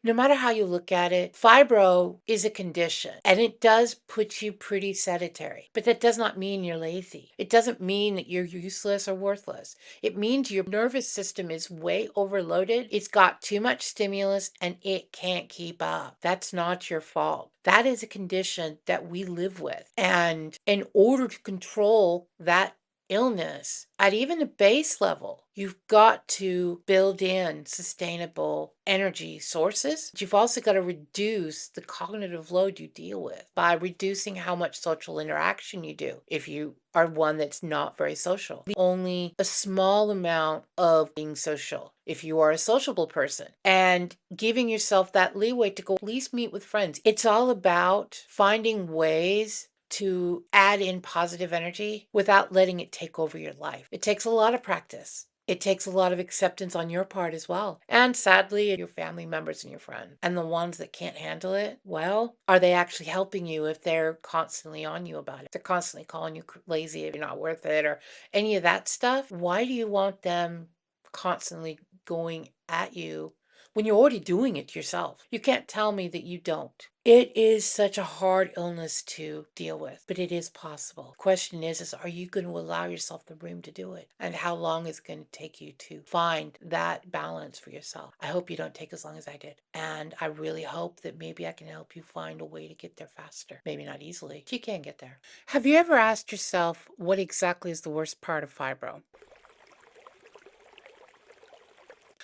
No matter how you look at it, fibro is a condition and it does put you pretty sedentary, but that does not mean you're lazy. It doesn't mean that you're useless or worthless. It means your nervous system is way overloaded. It's got too much stimulus and it can't keep up. That's not your fault. That is a condition that we live with. And in order to control that illness at even a base level, you've got to build in sustainable energy sources. You've also got to reduce the cognitive load you deal with by reducing how much social interaction you do if you are one that's not very social. Only a small amount of being social if you are a sociable person, and giving yourself that leeway to go at least meet with friends. It's all about finding ways to add in positive energy without letting it take over your life. It takes a lot of practice. It takes a lot of acceptance on your part as well. And sadly, your family members and your friends. And the ones that can't handle it, well, are they actually helping you if they're constantly on you about it? They're constantly calling you lazy if you're not worth it or any of that stuff. Why do you want them constantly going at you when you're already doing it yourself? You can't tell me that you don't. It is such a hard illness to deal with, but it is possible. The question is are you going to allow yourself the room to do it? And how long is it going to take you to find that balance for yourself? I hope you don't take as long as I did. And I really hope that maybe I can help you find a way to get there faster. Maybe not easily, but you can get there. Have you ever asked yourself what exactly is the worst part of fibro?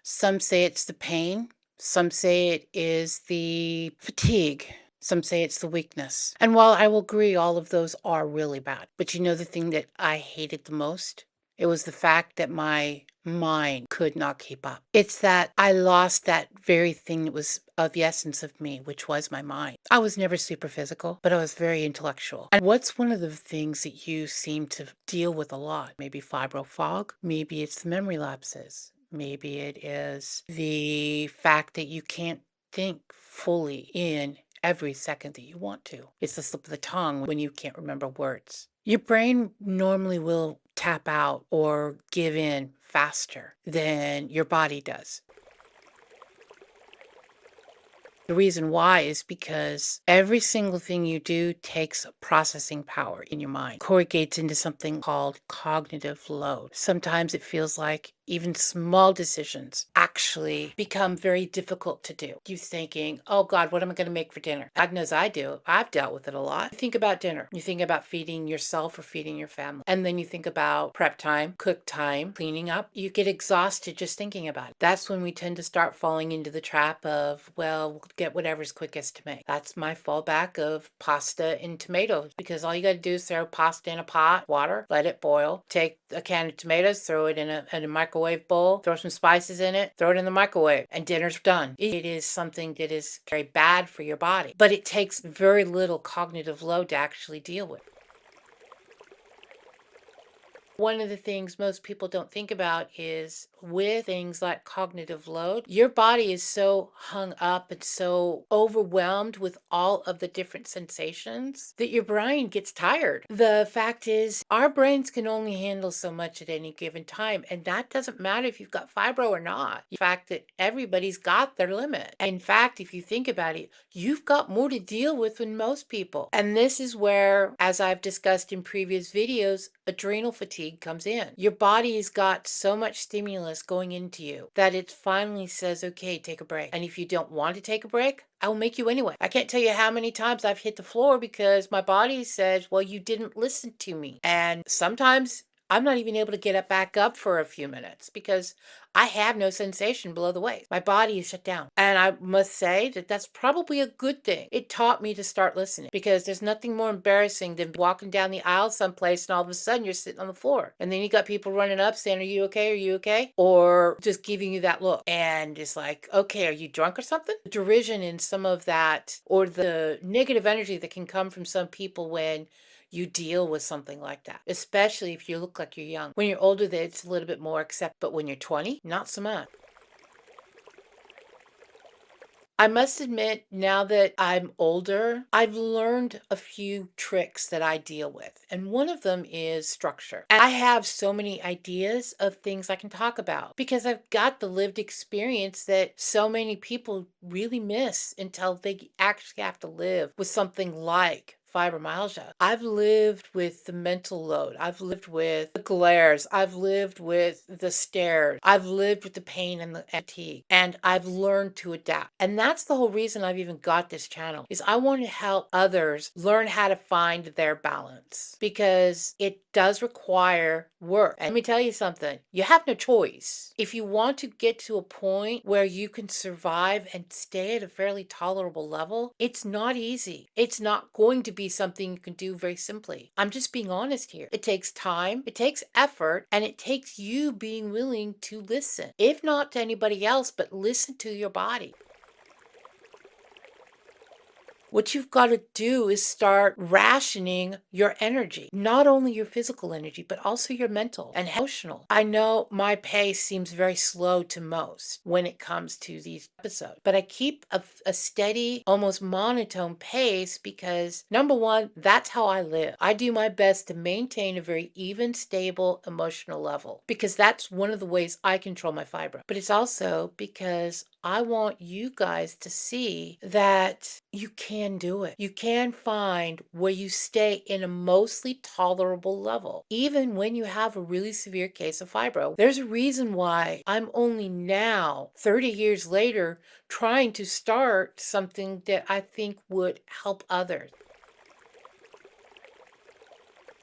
Some say it's the pain. Some say it is the fatigue. Some say it's the weakness. And while I will agree all of those are really bad, but you know the thing that I hated the most? It was the fact that my mind could not keep up. It's that I lost that very thing that was of the essence of me, which was my mind. I was never super physical, but I was very intellectual. And what's one of the things that you seem to deal with a lot? Maybe fibro fog? Maybe it's the memory lapses. Maybe it is the fact that you can't think fully in every second that you want to. It's the slip of the tongue when you can't remember words. Your brain normally will tap out or give in faster than your body does. The reason why is because every single thing you do takes processing power in your mind, corrugates into something called cognitive load. Sometimes it feels like even small decisions actually become very difficult to do. You're thinking, oh God, what am I going to make for dinner? God knows I do. I've dealt with it a lot. You think about dinner. You think about feeding yourself or feeding your family. And then you think about prep time, cook time, cleaning up. You get exhausted just thinking about it. That's when we tend to start falling into the trap of, well, we'll get whatever's quickest to make. That's my fallback of pasta and tomatoes, because all you got to do is throw pasta in a pot, water, let it boil, take a can of tomatoes, throw it in a microwave bowl, throw some spices in it, throw it in the microwave, and dinner's done. It is something that is very bad for your body, but it takes very little cognitive load to actually deal with. One of the things most people don't think about is with things like cognitive load, your body is so hung up and so overwhelmed with all of the different sensations that your brain gets tired. The fact is, our brains can only handle so much at any given time, and that doesn't matter if you've got fibro or not. The fact that everybody's got their limit. In fact, if you think about it, you've got more to deal with than most people. And this is where, as I've discussed in previous videos, adrenal fatigue comes in. Your body's got so much stimulus going into you that it finally says, okay, take a break. And if you don't want to take a break, I will make you anyway. I can't tell you how many times I've hit the floor because my body says, well, you didn't listen to me. And sometimes I'm not even able to get it back up for a few minutes because I have no sensation below the waist. My body is shut down. And I must say that that's probably a good thing. It taught me to start listening, because there's nothing more embarrassing than walking down the aisle someplace and all of a sudden you're sitting on the floor. And then you got people running up saying, are you okay? Are you okay? Or just giving you that look. And it's like, okay, are you drunk or something? The derision in some of that, or the negative energy that can come from some people when you deal with something like that, especially if you look like you're young. When you're older, it's a little bit more accepted, but when you're 20, not so much. I must admit, now that I'm older, I've learned a few tricks that I deal with. And one of them is structure. And I have so many ideas of things I can talk about because I've got the lived experience that so many people really miss until they actually have to live with something like fibromyalgia. I've lived with the mental load. I've lived with the glares. I've lived with the stares. I've lived with the pain and the fatigue. And I've learned to adapt. And that's the whole reason I've even got this channel is I want to help others learn how to find their balance because it does require work. And let me tell you something, you have no choice. If you want to get to a point where you can survive and stay at a fairly tolerable level, it's not easy. It's not going to be something you can do very simply. I'm just being honest here. It takes time, it takes effort, and it takes you being willing to listen. If not to anybody else, but listen to your body. What you've got to do is start rationing your energy, not only your physical energy, but also your mental and emotional. I know my pace seems very slow to most when it comes to these episodes, but I keep a steady, almost monotone pace because number one, that's how I live. I do my best to maintain a very even, stable emotional level because that's one of the ways I control my fibro. But it's also because I want you guys to see that you can do it. You can find where you stay in a mostly tolerable level, even when you have a really severe case of fibro. There's a reason why I'm only now, 30 years later, trying to start something that I think would help others.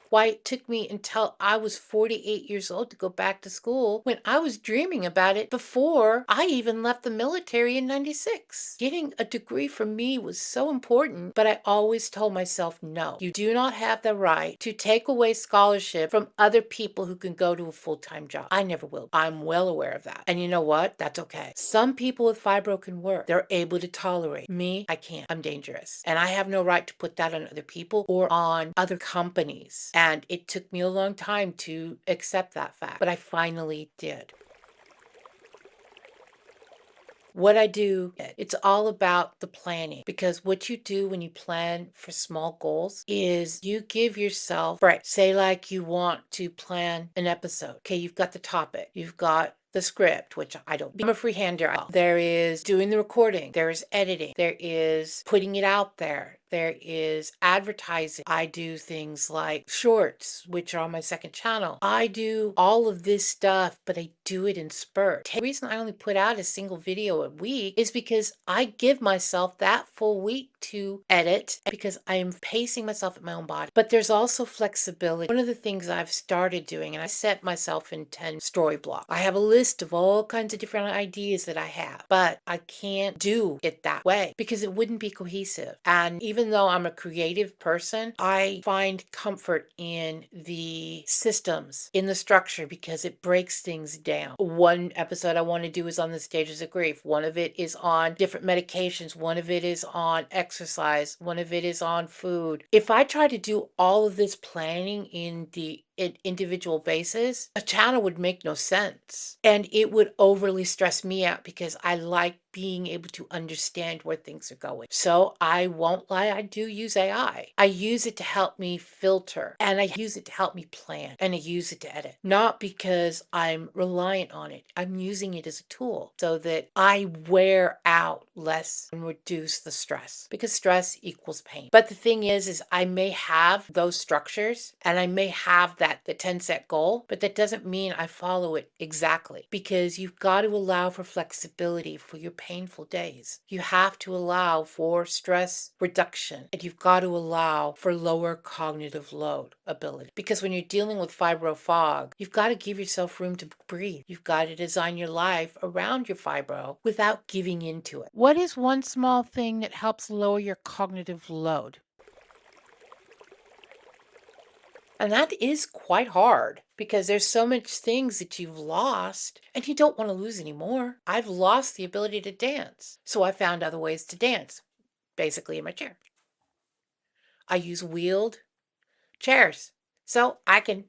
Why it took me until I was 48 years old to go back to school when I was dreaming about it before I even left the military in 96. Getting a degree for me was so important, but I always told myself, no, you do not have the right to take away scholarship from other people who can go to a full-time job. I never will. I'm well aware of that. And you know what? That's okay. Some people with fibro can work. They're able to tolerate. Me, I can't. I'm dangerous. And I have no right to put that on other people or on other companies. And it took me a long time to accept that fact, but I finally did. What I do, it's all about the planning because what you do when you plan for small goals is you give yourself, right, say like you want to plan an episode. Okay, you've got the topic, you've got the script, which I don't. I'm a freehander. There is doing the recording, there is editing, there is putting it out there. There is advertising. I do things like shorts, which are on my second channel. I do all of this stuff, but I do it in spurts. The reason I only put out a single video a week is because I give myself that full week to edit because I'm pacing myself at my own body. But there's also flexibility. One of the things I've started doing, and I set myself in 10 story blocks. I have a list of all kinds of different ideas that I have, but I can't do it that way because it wouldn't be cohesive. And even though I'm a creative person, I find comfort in the systems, in the structure, because it breaks things down. One episode I want to do is on the stages of grief. One of it is on different medications. One of it is on exercise. One of it is on food. If I try to do all of this planning in the individual basis, a channel would make no sense. And it would overly stress me out because I like being able to understand where things are going. So I won't lie, I do use AI. I use it to help me filter and I use it to help me plan and I use it to edit. Not because I'm reliant on it. I'm using it as a tool so that I wear out less and reduce the stress because stress equals pain. But the thing is I may have those structures and I may have the 10 set goal, but that doesn't mean I follow it exactly because you've got to allow for flexibility for your painful days. You have to allow for stress reduction and you've got to allow for lower cognitive load ability because when you're dealing with fibro fog, you've got to give yourself room to breathe. You've got to design your life around your fibro without giving into it. What is one small thing that helps lower your cognitive load? And that is quite hard because there's so much things that you've lost and you don't want to lose anymore. I've lost the ability to dance. So I found other ways to dance, basically in my chair. I use wheeled chairs so I can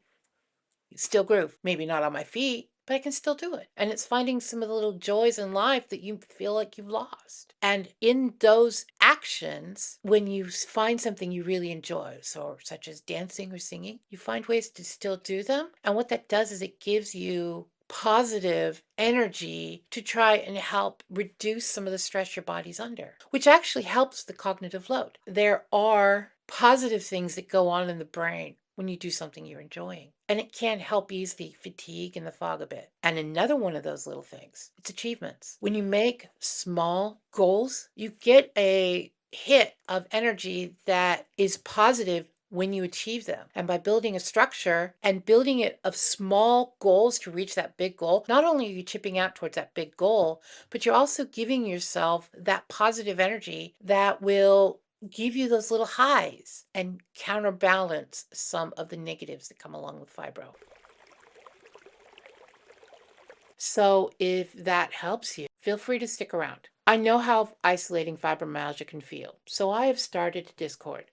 still groove. Maybe not on my feet, but I can still do it. And it's finding some of the little joys in life that you feel like you've lost. And in those actions, when you find something you really enjoy, so such as dancing or singing, you find ways to still do them. And what that does is it gives you positive energy to try and help reduce some of the stress your body's under, which actually helps the cognitive load. There are positive things that go on in the brain when you do something you're enjoying, and it can help ease the fatigue and the fog a bit. And another one of those little things, it's achievements. When you make small goals, you get a hit of energy that is positive when you achieve them. And by building a structure and building it of small goals to reach that big goal, not only are you chipping out towards that big goal, but you're also giving yourself that positive energy that will give you those little highs and counterbalance some of the negatives that come along with fibro. So if that helps you, feel free to stick around. I know how isolating fibromyalgia can feel, so I have started a Discord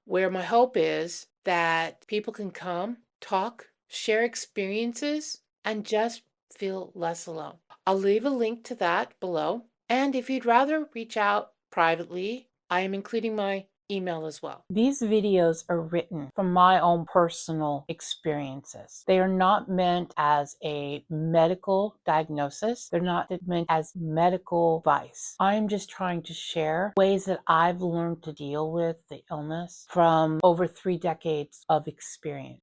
where my hope is that people can come, talk, share experiences, and just feel less alone. I'll leave a link to that below. And if you'd rather reach out privately, I am including my email as well. These videos are written from my own personal experiences. They are not meant as a medical diagnosis. They're not meant as medical advice. I'm just trying to share ways that I've learned to deal with the illness from over 3 decades of experience.